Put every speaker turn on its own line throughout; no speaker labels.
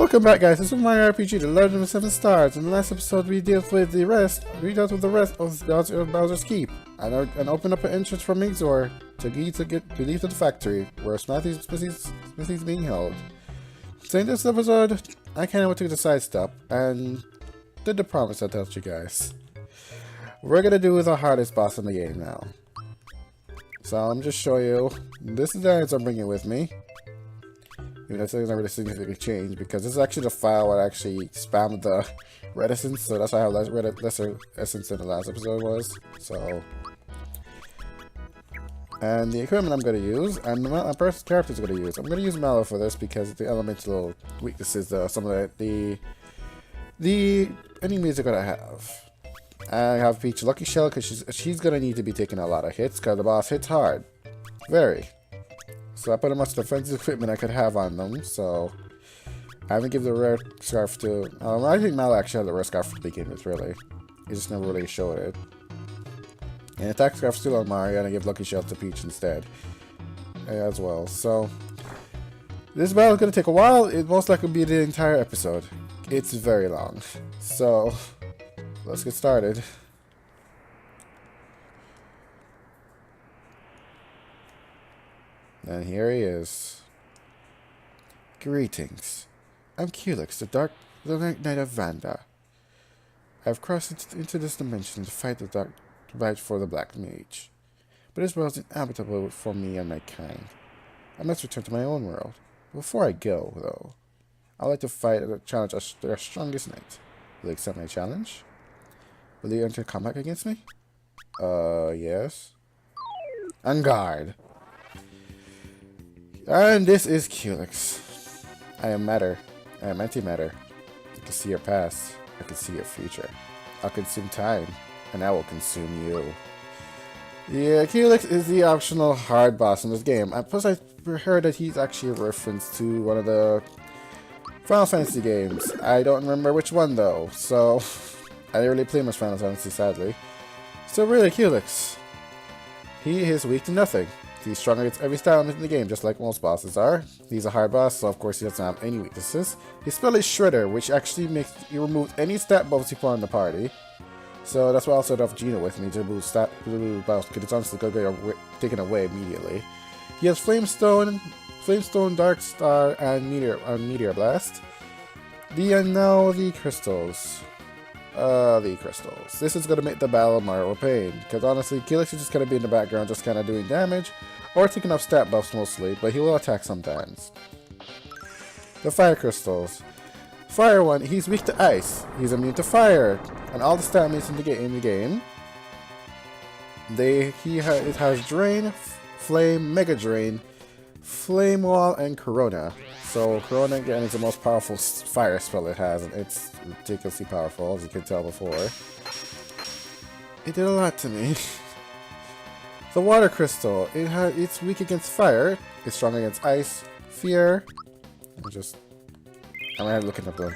Welcome back, guys. This is Mario RPG, the Legend of 7 Stars. In the last episode, we dealt with the rest of Bowser's Keep and opened up an entrance for Mixor to lead to the factory where Smithy's being held. So in this episode, I kind of went to the side step and did the promise I told you guys. We're gonna do the hardest boss in the game now. So let me just show you. This is the answer I'm bringing with me. Even though it's not really significant change, because this is actually the file where I actually spammed the reticence, so that's why I have lesser essence than the last episode was. So, and the equipment I'm going to use, and the first characters I'm going to use. I'm going to use Mallow for this because the elemental weaknesses, some of the enemies are going to have. I have Peach Lucky Shell because she's going to need to be taking a lot of hits because the boss hits hard, very. So I put as much defensive equipment I could have on them, so I haven't given the rare scarf to... I think Mallow actually had the rare scarf to begin with, really. He just never really showed it. And attack scarf still on Mario, and I give Lucky Shell to Peach instead. As well, so... This battle is going to take a while. It most likely will be the entire episode. It's very long. So, let's get started. And here he is. Greetings. I'm Culex, the Knight of Vanda. I have crossed into this dimension to fight for the Black Mage. But this world is inhabitable for me and my kind. I must return to my own world. Before I go, though, I'd like to fight and challenge our strongest knight. Will you accept my challenge? Will you enter combat against me? Yes. On guard. And this is Culex. I am matter. I am antimatter. I can see your past. I can see your future. I'll consume time, and I will consume you. Yeah, Culex is the optional hard boss in this game. And plus, I heard that he's actually a reference to one of the Final Fantasy games. I don't remember which one, though. So, I didn't really play much Final Fantasy, sadly. So, really, Culex. He is weak to nothing. He's strong against every style in the game, just like most bosses are. He's a hard boss, so of course he doesn't have any weaknesses. His spell is Shredder, which actually makes you remove any stat buffs you put on the party. So that's why I also have Gina with me to remove stat buffs, because it's honestly going to get taken away immediately. He has Flamestone, Dark Star, and Meteor Blast. Now the crystals. This is going to make the battle more pain, because honestly, Culex is just going to be in the background, just kind of doing damage, or taking up stat buffs mostly, but he will attack sometimes. The Fire Crystals. Fire one, he's weak to ice, he's immune to fire, and all the stat moves in the game. It has Drain, Flame, Mega Drain, Flame Wall, and Corona. So Corona again is the most powerful fire spell it has, and it's ridiculously powerful, as you can tell before. It did a lot to me. The Water Crystal. It's weak against fire. It's strong against ice, fear. I'm looking up the.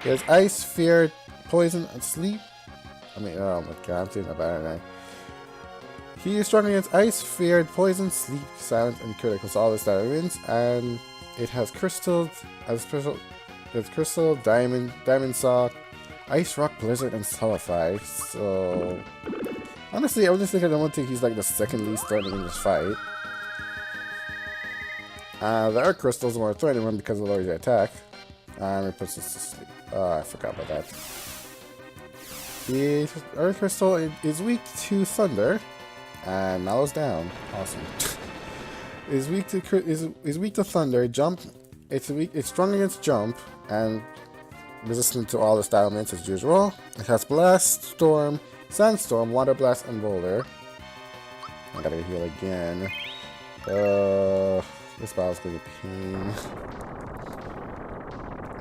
It has ice, fear, poison, and sleep. Oh my god, I'm doing that bad right now. He is strong against ice, fear, poison, sleep, silence, and critical. So all this that wins, and it has crystals. There's crystal, diamond saw, ice rock, blizzard, and solidify. So honestly, I was just thinking. I don't think he's like the second least threatening in this fight. The earth crystal is more threatening one because of lowers your attack. And it puts us to sleep. Oh, I forgot about that. The earth crystal is weak to thunder. And Mallow's down. Awesome. is weak to thunder. Jump. It's strong against jump and resistant to all the style elements as usual. It has blast, storm, sandstorm, water blast, and boulder. I gotta heal again. This battle's gonna be pain.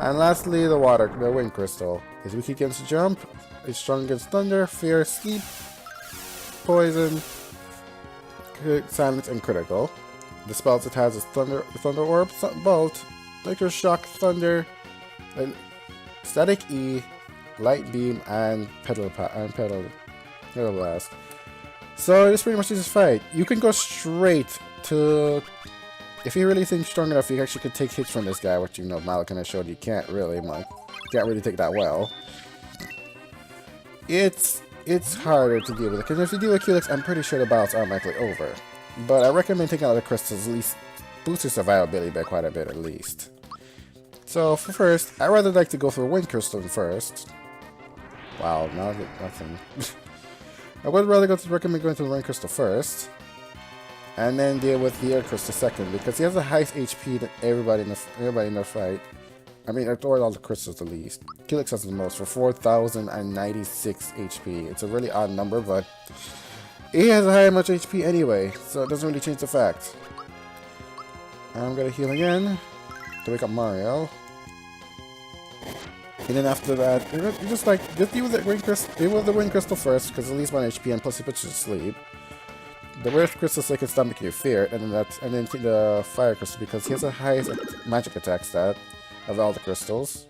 And lastly, the wind crystal is weak against jump. It's strong against thunder, fear, sleep, poison, silence, and critical. The spells it has is thunder orb, bolt, electro shock, thunder, static E, light beam, and pedal blast. So this pretty much is this fight. You can go straight to if you really think strong enough, you actually could take hits from this guy, which you know Malachi has showed you can't really. Can't really take that well. It's harder to deal with it, because if you deal with Culex, I'm pretty sure the battle's automatically over. But I recommend taking out the crystals, at least boost your survivability by quite a bit at least. So for first, I'd rather like to go for a wind crystal first. Wow, now I get nothing. I would rather recommend going to the wind crystal first, and then deal with the air crystal second, because he has the highest HP than everybody in the fight. I mean, or all the crystals at least. Culex has the most for 4,096 HP. It's a really odd number, but he has a high much HP anyway, so it doesn't really change the fact. I'm gonna heal again to wake up Mario. And then after that, you just deal with the wind crystal first, because at least 1 HP, and plus he puts you to sleep. The wind crystal so he can stop making you fear, and then the fire crystal because he has the highest magic attack stat of all the crystals.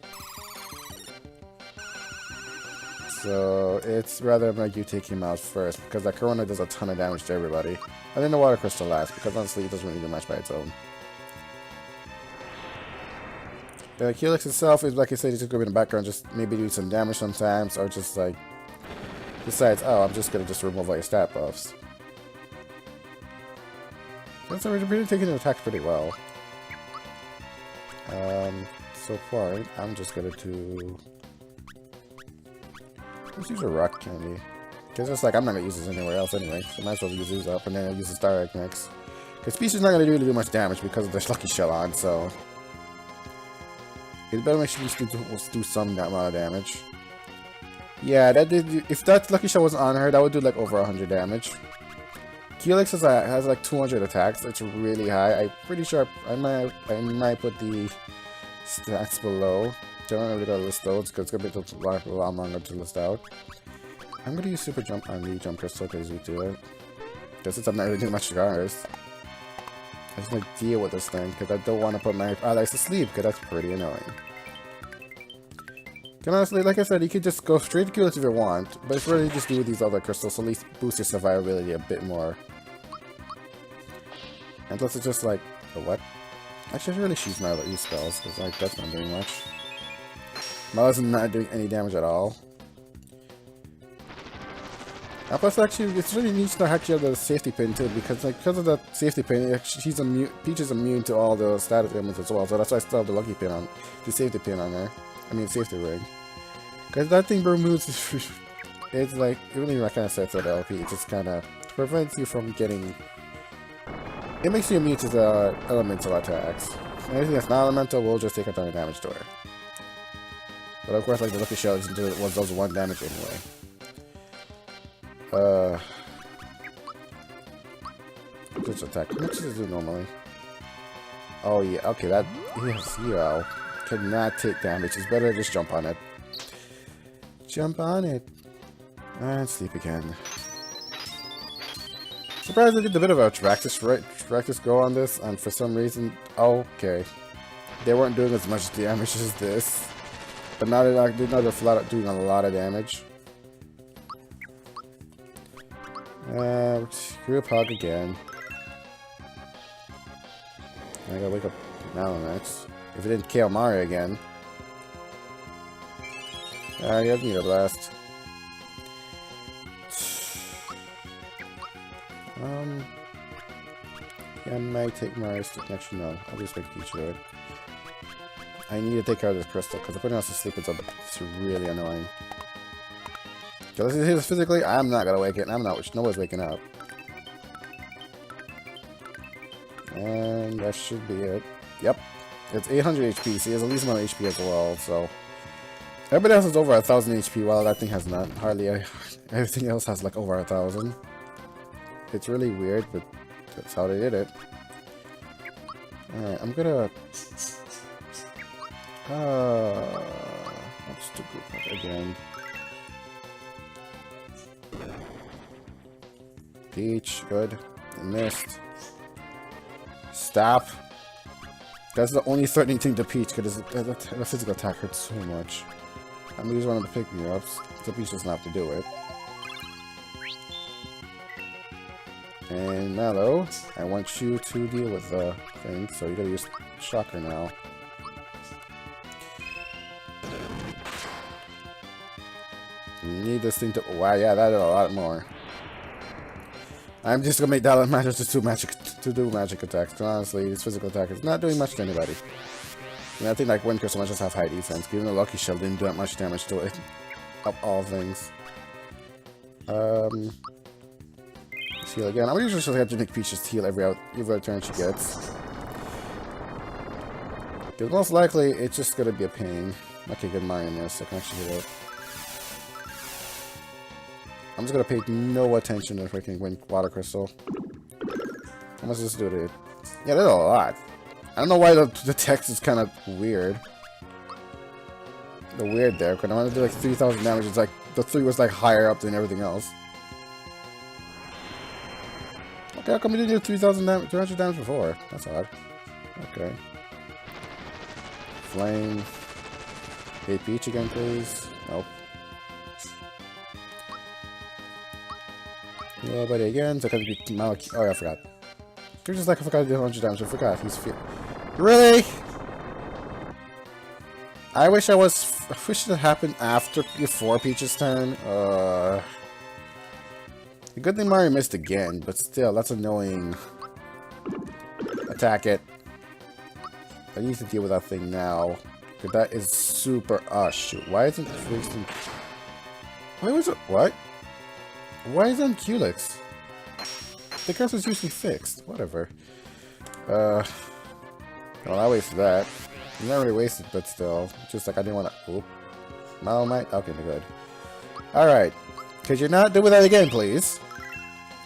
So it's rather like you take him out first, because that Corona does a ton of damage to everybody. And then the water crystal last, because honestly it doesn't really do much by its own. The Culex itself is, like I said, he's just going to be in the background, just maybe do some damage sometimes, or just like decides, oh, I'm just going to just remove all your stat buffs. That's already really taking the attacks pretty well. So far, I'm just going to let's use a rock candy. Because it's like, I'm not going to use this anywhere else anyway, so I might as well use these up, and then I'll use the Star Egg next. Because Peach is not going to really do much damage because of the Lucky Shell on, so it better make sure you do some amount of damage. Yeah, that did. If that Lucky Shell wasn't on her, that would do like over 100 damage. Culex has like 200 attacks. It's really high. I'm pretty sure I might put the stats below. Don't really gotta list those because it's gonna be a lot longer to list out. I'm gonna use Super Jump on the Jump Crystal because we do it. Because since I'm not really doing much cigars, I just want to deal with this thing because I don't want to put my allies to sleep because that's pretty annoying. And honestly, like I said, you could just go straight to Culex if you want, but it's really just do with these other crystals, so at least boost your survivability a bit more. And plus it's just like, what? Actually, I should really choose my other E-spells, because like, that's not doing much. Mala's not doing any damage at all. And plus, actually, it's really neat to actually have the safety pin too, because of the safety pin, Peach is immune to all the status ailments as well, so that's why I still have the lucky pin on, the safety pin on there. I mean, safety ring. Because that thing removes, it's like, even though I kind of sets it LP, it just kind of prevents you from getting, it makes you immune to the elemental attacks. Anything that's not elemental will just take a ton of damage to her. But of course, like the Lucky Shell does 1 damage anyway. Just attack. How much does it do normally? Oh yeah, okay, that is 0. Cannot take damage. It's better to just jump on it. Jump on it. And sleep again. Surprised I did a bit of a practice go on this, and for some reason, okay, they weren't doing as much damage as this. But now they're flat out doing a lot of damage. Group hug again. I gotta wake up now next. If it didn't kill Mario again. You have Needle Blast. Yeah, I might take Mario's stick. Actually, no. I'll just make Peach do it. I need to take care of this crystal because putting us to sleep is really annoying. Because physically, I'm not gonna wake it. I'm not. No one's waking up. And that should be it. Yep. It's 800 HP, so he has at least amount of HP as well, so everybody else has over 1,000 HP, while that thing has not. Hardly everything else has like over 1,000. It's really weird, but that's how they did it. Alright, I'm gonna let's do group up again. Peach, good. I missed. Stop. That's the only threatening thing to Peach, because the physical attack hurts so much. I'm gonna use one of the pick-me-ups, so Peach doesn't have to do it. And Mallow, I want you to deal with the thing, so you gotta use Shocker now. You need this thing to... Wow, yeah, that did a lot more. I'm just gonna make that matters to do magic attacks. Honestly, this physical attack is not doing much to anybody. And I think like Wind Crystal might just have high defense. Even the Lucky Shell didn't do that much damage to it. Of all things. Let's heal again. I'm usually just have to make Peaches heal every turn she gets. Because most likely it's just gonna be a pain. Okay, good mind this. I can actually heal it. I'm just gonna pay no attention to freaking Water Crystal. How much does this do to it? Yeah, that's a lot. I don't know why the text is kind of weird. The weird there, because I want to do like 3,000 damage. It's like the 3 was like higher up than everything else. Okay, how come we didn't do 3,000 damage, 200 damage before? That's odd. Okay. Flame. Hey, Peach again, please. Nope. Yeah, buddy again. So I gotta be Malak. Oh, yeah, I forgot. You're just like I forgot to do 100 damage. I forgot. He's really? I wish I wish it happened before Peach's turn. The good thing Mario missed again, but still, that's annoying. Attack it. I need to deal with that thing now. Because that is super... Oh, shoot. Why isn't it wasting... Why was it... What? Why isn't Culex? The curse was usually fixed. Whatever. Well, I wasted that. You never really wasted, but still. Just like I didn't want to... Oop. Malomite? Okay, good. Alright. Could you not do that again, please?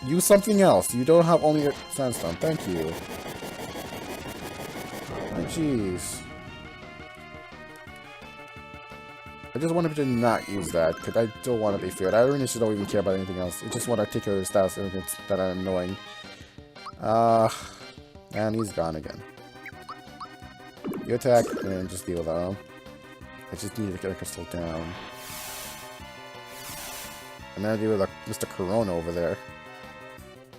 Use something else. You don't have only your sandstone. Thank you. Oh, jeez. I just wanted to not use that, because I don't want to be feared. I really just don't even care about anything else. I just want to take care of the stats that are annoying. And he's gone again. You attack, and just deal with that. I just need to get a crystal down. And then I deal with like Mr. Corona over there.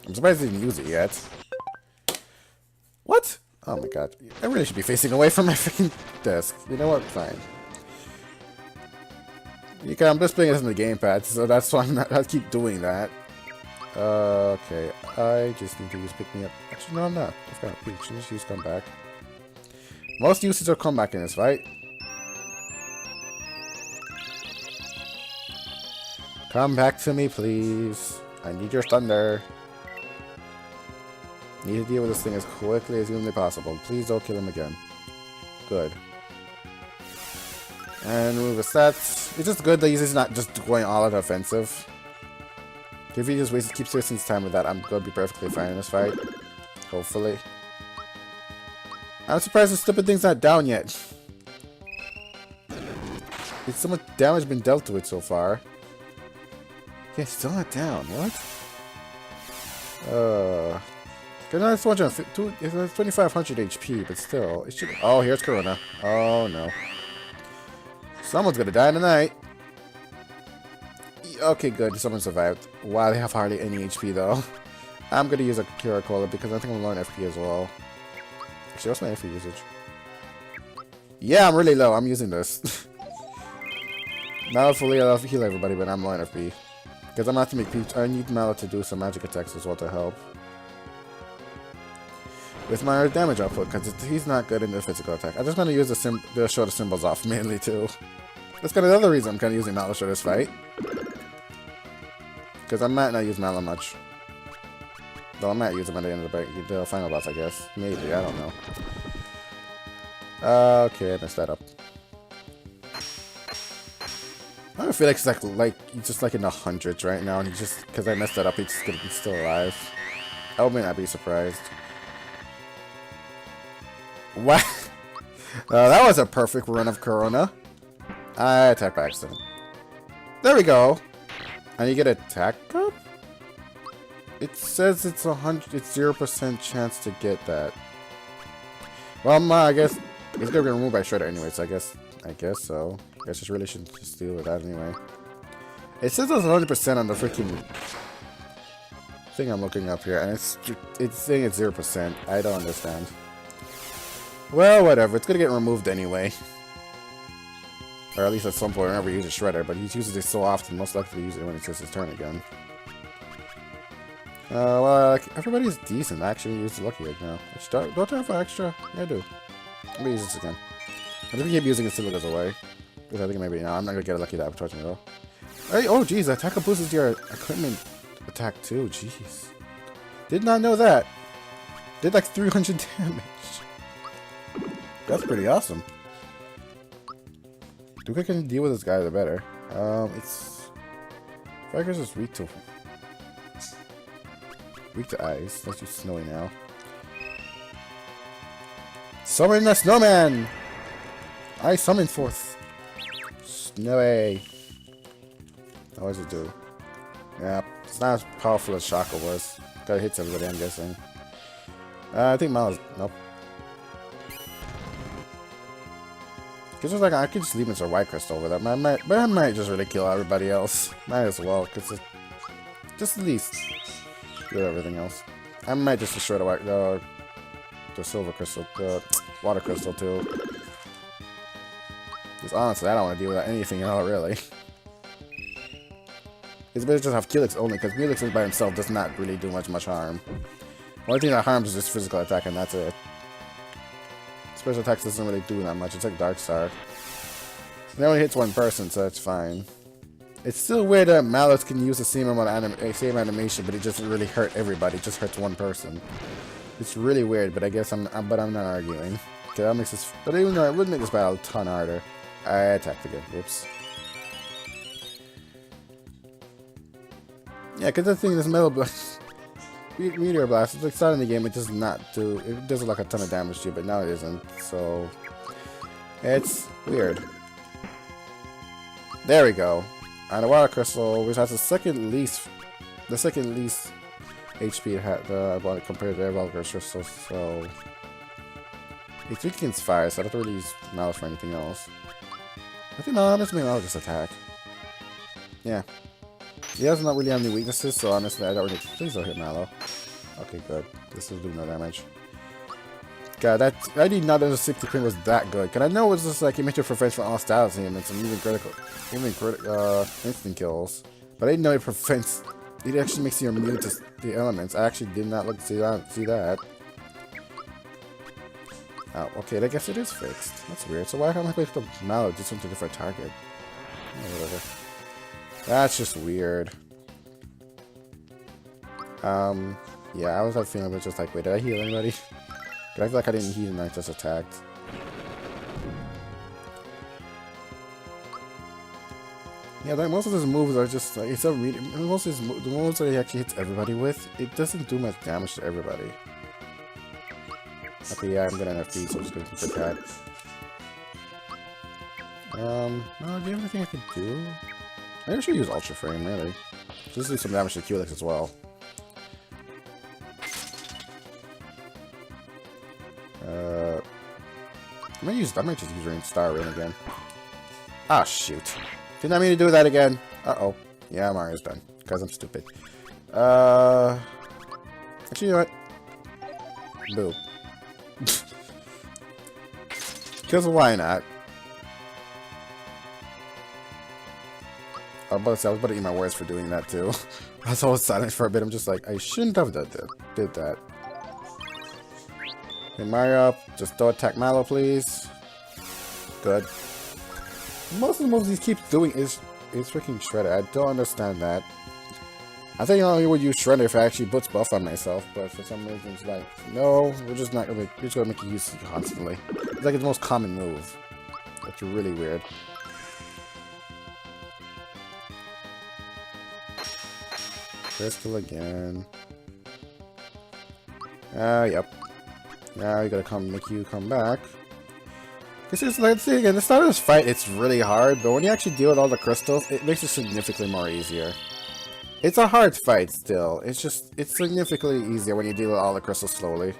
I'm surprised he didn't use it yet. What? Oh my god. I really should be facing away from my freaking desk. You know what? Fine. I'm just playing this in the gamepad, so that's why I keep doing that. Okay, I just need to use Pick Me Up. Actually, no, I'm not. I've got Peach. Just use Comeback. Most uses are Comeback in this fight. Come back to me, please. I need your thunder. Need to deal with this thing as quickly as humanly possible. Please don't kill him again. Good. And remove the stats. It's just good that he's not just going all out offensive. If he just keeps wasting his time with that, I'm gonna be perfectly fine in this fight. Hopefully. I'm surprised the stupid thing's not down yet. It's so much damage been dealt to it so far. Yeah, it's still not down. What? It's 2,500 HP, but still, it should. Oh, here's Corona. Oh no. Someone's gonna die tonight. Okay, good. Someone survived. Wow, they have hardly any HP though. I'm gonna use a Cura Cola because I think I'm low on FP as well. Actually, what's my FP usage? Yeah, I'm really low. I'm using this. Now fully I'll heal everybody, but I'm low on FP. Because I'm gonna have to make Peach. I need Mallow to do some magic attacks as well to help. With my damage output, because he's not good in the physical attack. I'm just gonna use the show the symbols off mainly too. That's kind of another reason I'm kind of using Mallow for this fight. Because I might not use Mallow much. Though I might use him at the end of the final boss, I guess. Maybe, I don't know. Okay, I messed that up. I don't feel like he's just like in the hundreds right now, and he just, because I messed that up, he's just gonna be still alive. I would not be surprised. What? That was a perfect run of Corona. I attacked by accident. There we go. And you get attack up? It says it's 0% chance to get that. Well, I guess it's gonna be removed by Shredder anyway, so I guess so. I guess I really shouldn't just deal with that anyway. It says it's 100% on the freaking thing I'm looking up here, and it's saying it's 0%. I don't understand. Well, whatever. It's gonna get removed anyway. Or at least at some point whenever he uses Shredder, but he uses it so often, most likely to use it when it's his turn again. Well, everybody's decent. I actually use the Lucky Egg now. Don't I have an extra? Yeah, I do. I'm gonna use this again. I'm gonna keep using it until it goes away. Because I think maybe, no, I'm not gonna get a Lucky Dab towards me though. Hey, oh jeez, attack boosts your equipment attack too, jeez. Did not know that. Did like 300 damage. That's pretty awesome. The quicker I can deal with this guy, the better. It's... Fragger's is weak to ice. Let's do Snowy now. Summon the snowman! I summon forth Snowy. What does it do? Yeah, it's not as powerful as Shaka was. Gotta hit everybody, I'm guessing. I think Miles. Nope. Cause it's like I could just leave Mr. White Crystal over that. But I might just really kill everybody else. Might as well, cause it's just at least do everything else. I might just destroy the Silver Crystal, the Water Crystal too. Because honestly, I don't want to deal with anything at all, really. It's better just have Culex only, because Culex by himself does not really do much harm. The only thing that harms is just physical attack, and that's it. Special attacks doesn't really do that much. It's like Dark Star. It only hits one person, so it's fine. It's still weird that Mallets can use the same amount of same animation, but it doesn't really hurt everybody. It just hurts one person. It's really weird, but I guess I'm not arguing. Okay, that makes this. But even though it would make this battle a ton harder, I attacked again. Whoops. Yeah, because the thing is, Metal Blast, Meteor Blast, it's like starting the game, it does not do, it does like a ton of damage to you, but now it isn't, so it's weird. There we go. And the Water Crystal, which has the second least HP it had compared to the other crystals, so it's weak against fire, so I don't really use Malice for anything else. I think honestly I'll just attack. Yeah. He does not really have any weaknesses, so honestly I don't really. Please don't hit Mallow. Okay, good. This will do no damage. God, that I did not know the 60 pin was that good. Cause I know it's just like it makes you prevent from all styles ailments and even instant kills. But I didn't know it prevents. It actually makes you immune to the elements. I actually did not look to see that. Oh, okay. I guess it is fixed. That's weird. So why can't I play the Mallow just went to a different target? Oh, whatever. That's just weird. Yeah, I was like feeling it was just like, wait, did I heal anybody? But I feel like I didn't heal and I just attacked. Yeah, like most of his moves are just like, it's a really, most of his, the moves that he actually hits everybody with, it doesn't do much damage to everybody. Okay, yeah, I'm gonna NFP, so I'm just gonna keep attack. No, do you have anything I could do? I should use Ultra Frame, really. Just do some damage to Culex as well. I might just use Rain Star Rain again. Ah, shoot. Didn't I mean to do that again? Uh-oh. Yeah, Mario's done. Because I'm stupid. Actually, you know what? Boo. Because why not? I was about to eat my words for doing that too. I was always silent for a bit. I'm just like, I shouldn't have did that. Hey Mario, just don't attack Mallow, please. Good. Most of the moves he keeps doing is freaking Shredder. I don't understand that. I think I only would use Shredder if I actually puts buff on myself, but for some reason it's like, no, we're just gonna make you use it constantly. It's like its most common move. That's really weird. Crystal again. Yep. Now you gotta make you come back. This is like, see again, the start of this fight, it's really hard, but when you actually deal with all the crystals, it makes it significantly more easier. It's a hard fight still. It's significantly easier when you deal with all the crystals slowly.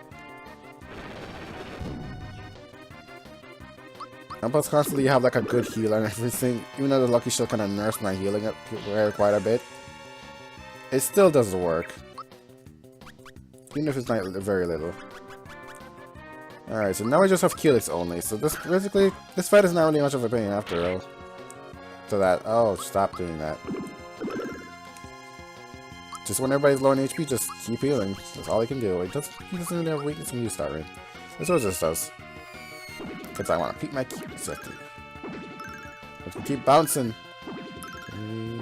And plus constantly you have like a good healer and everything. Even though the Lucky Shield kind of nursed my healing up quite a bit. It still doesn't work. Even if it's not very little. Alright, so now we just have Culex only. So this basically, this fight is not really much of a pain after all. So that, oh, stop doing that. Just when everybody's low on HP, just keep healing. That's all he can do. He doesn't really have weakness when you start, right? That's what this does. Because I want to keep my key. Exactly. Let's keep bouncing. 3,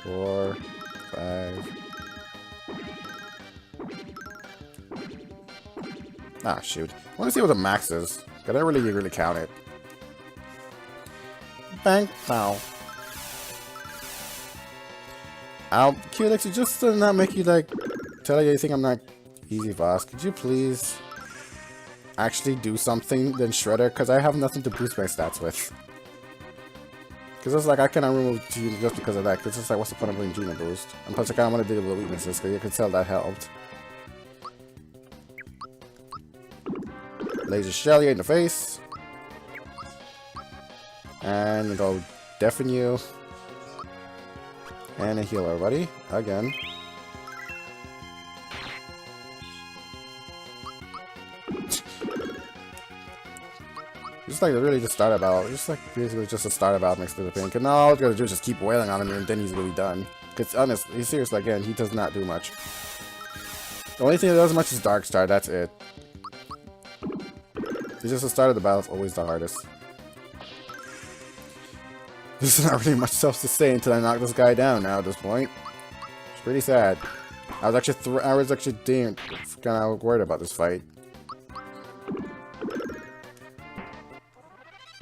4, 5. Ah, shoot. I want to see what the max is. Because I really count it. Bang, pow. Culex, it just does not make you, like, tell you think I'm not easy boss. Could you please actually do something than Shredder? Because I have nothing to boost my stats with. Because it's like, I cannot remove Gina just because of that. Because it's like, what's the point of doing Gina boost? And plus, I kind of want to deal with the weaknesses, because you can tell that helped. Laser shell you in the face. And it'll deafen you. And a heal everybody. Again. Just like really just start about. Just like basically just a start about next to the pink. And now all you gotta do is just keep wailing on him and then he's really done. Because honestly, seriously, again, he does not do much. The only thing that does much is Dark Star, that's it. It's just the start of the battle is always the hardest. There's not really much else to say until I knock this guy down now at this point. It's pretty sad. I was actually kind of worried about this fight.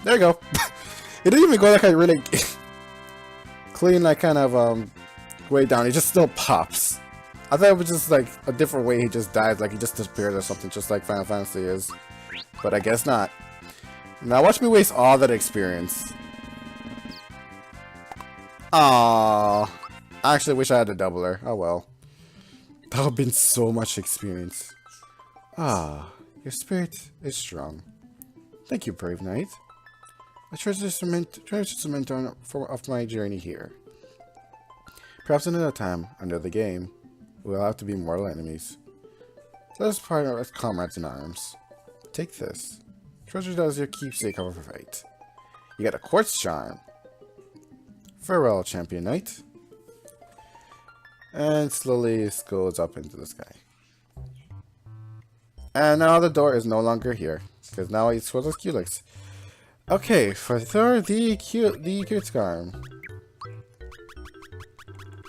There you go. It didn't even go like a really clean, like kind of way down. It just still pops. I thought it was just like a different way he just died, like he just disappeared or something, just like Final Fantasy is. But I guess not. Now watch me waste all that experience. Aww. I actually wish I had a doubler. Oh well. That would have been so much experience. Ah, your spirit is strong. Thank you, brave knight. I treasure cement of my journey here. Perhaps another time, under the game, we'll have to be mortal enemies. Let us partner as comrades in arms. Take this. Treasure that is your keepsake of a fight. You got a quartz charm. Farewell, champion knight. And slowly goes up into the sky. And now the door is no longer here, because now it's for the Culex. Okay, for Thor, the cute arm.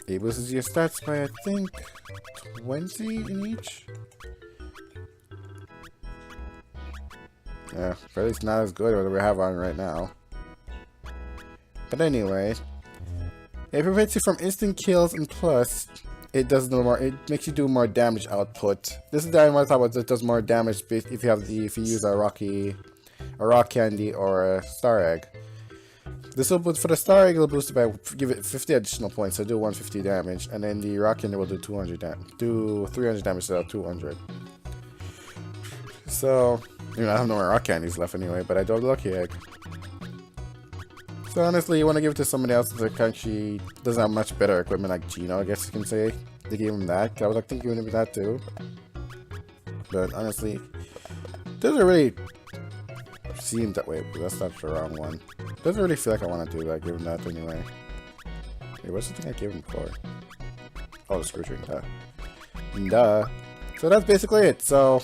It boosts your stats by, I think, 20 in each. Yeah, but it's not as good as what we have on right now. But anyway, it prevents you from instant kills, and plus, it does no more. It makes you do more damage output. This is the item I thought was it does more damage if you use a rock candy or a star egg. This will boost for the star egg. It'll boost it by give it 50 additional points, so do 150 damage, and then the rock candy will do 300 damage instead of 200. So, I have no more rock candies left anyway, but I do have the lucky egg. So honestly, you want to give it to somebody else that actually doesn't have much better equipment, like Gino, I guess you can say. They gave him that. I was like thinking of that too. But honestly, it doesn't really seem that way, but that's not the wrong one. It doesn't really feel like I want to do that, give him that anyway. Wait, what's the thing I gave him before? Oh, the screw string, duh. So that's basically it. So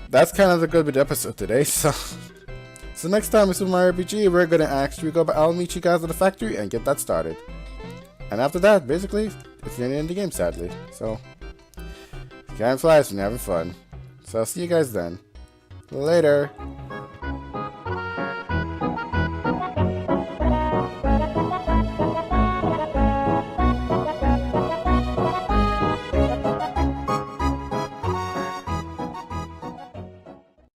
that's kind of the good episode today. So next time in Super Mario RPG, we're gonna actually go. I'll meet you guys at the factory and get that started. And after that, basically, it's the end of the game, sadly. So, can't fly when you're having fun. So I'll see you guys then. Later.